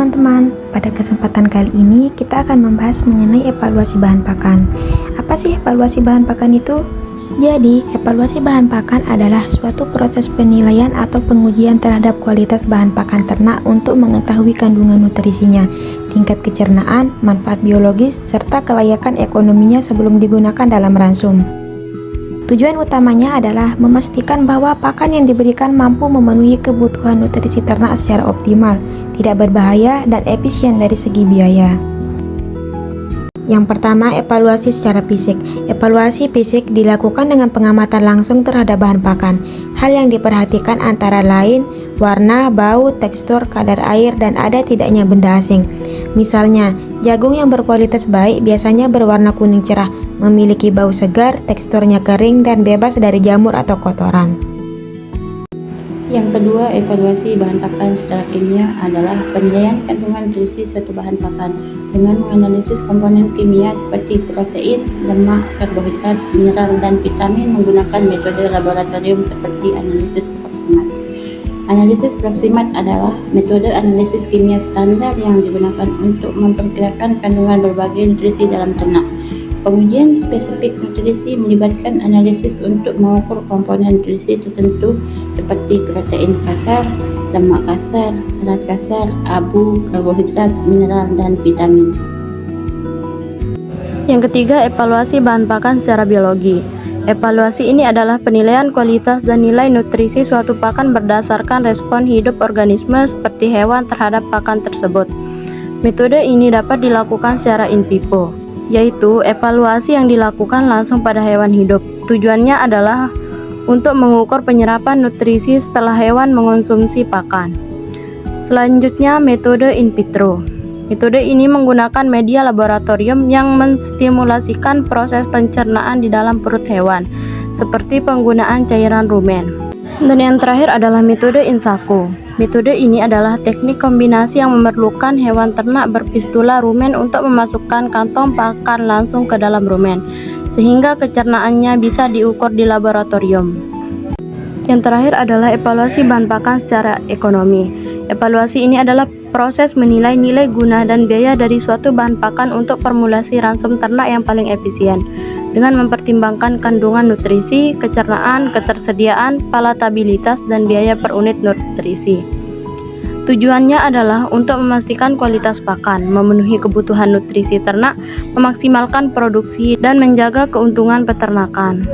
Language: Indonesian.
teman-teman, pada kesempatan kali ini kita akan membahas mengenai evaluasi bahan pakan. Apa sih evaluasi bahan pakan itu? Jadi, evaluasi bahan pakan adalah suatu proses penilaian atau pengujian terhadap kualitas bahan pakan ternak untuk mengetahui kandungan nutrisinya, tingkat kecernaan, manfaat biologis, serta kelayakan ekonominya sebelum digunakan dalam ransum. Tujuan utamanya adalah memastikan bahwa pakan yang diberikan mampu memenuhi kebutuhan nutrisi ternak secara optimal, tidak berbahaya, dan efisien dari segi biaya. Yang pertama, evaluasi secara fisik. Evaluasi fisik dilakukan dengan pengamatan langsung terhadap bahan pakan. Hal yang diperhatikan antara lain warna, bau, tekstur, kadar air, dan ada tidaknya benda asing. Misalnya, jagung yang berkualitas baik biasanya berwarna kuning cerah, memiliki bau segar, teksturnya kering, dan bebas dari jamur atau kotoran. Yang kedua, evaluasi bahan pakan secara kimia adalah penilaian kandungan nutrisi suatu bahan pakan dengan menganalisis komponen kimia seperti protein, lemak, karbohidrat, mineral, dan vitamin menggunakan metode laboratorium seperti analisis proximat. Analisis proximat adalah metode analisis kimia standar yang digunakan untuk memperkirakan kandungan berbagai nutrisi dalam ternak. Pengujian spesifik nutrisi melibatkan analisis untuk mengukur komponen nutrisi tertentu seperti protein kasar, lemak kasar, serat kasar, abu, karbohidrat, mineral, dan vitamin. Yang ketiga, evaluasi bahan pakan secara biologi. Evaluasi ini adalah penilaian kualitas dan nilai nutrisi suatu pakan berdasarkan respon hidup organisme seperti hewan terhadap pakan tersebut. Metode ini dapat dilakukan secara in vivo, yaitu evaluasi yang dilakukan langsung pada hewan hidup. Tujuannya adalah untuk mengukur penyerapan nutrisi setelah hewan mengonsumsi pakan. Selanjutnya, metode in vitro. Metode ini menggunakan media laboratorium yang menstimulasikan proses pencernaan di dalam perut hewan, seperti penggunaan cairan rumen. Dan yang terakhir adalah metode in situ. Metode ini adalah teknik kombinasi yang memerlukan hewan ternak berfistula rumen untuk memasukkan kantong pakan langsung ke dalam rumen, sehingga kecernaannya bisa diukur di laboratorium. Yang terakhir adalah evaluasi bahan pakan secara ekonomi. Evaluasi ini adalah proses menilai nilai guna dan biaya dari suatu bahan pakan untuk formulasi ransum ternak yang paling efisien, dengan mempertimbangkan kandungan nutrisi, kecernaan, ketersediaan, palatabilitas, dan biaya per unit nutrisi. Tujuannya adalah untuk memastikan kualitas pakan, memenuhi kebutuhan nutrisi ternak, memaksimalkan produksi, dan menjaga keuntungan peternakan.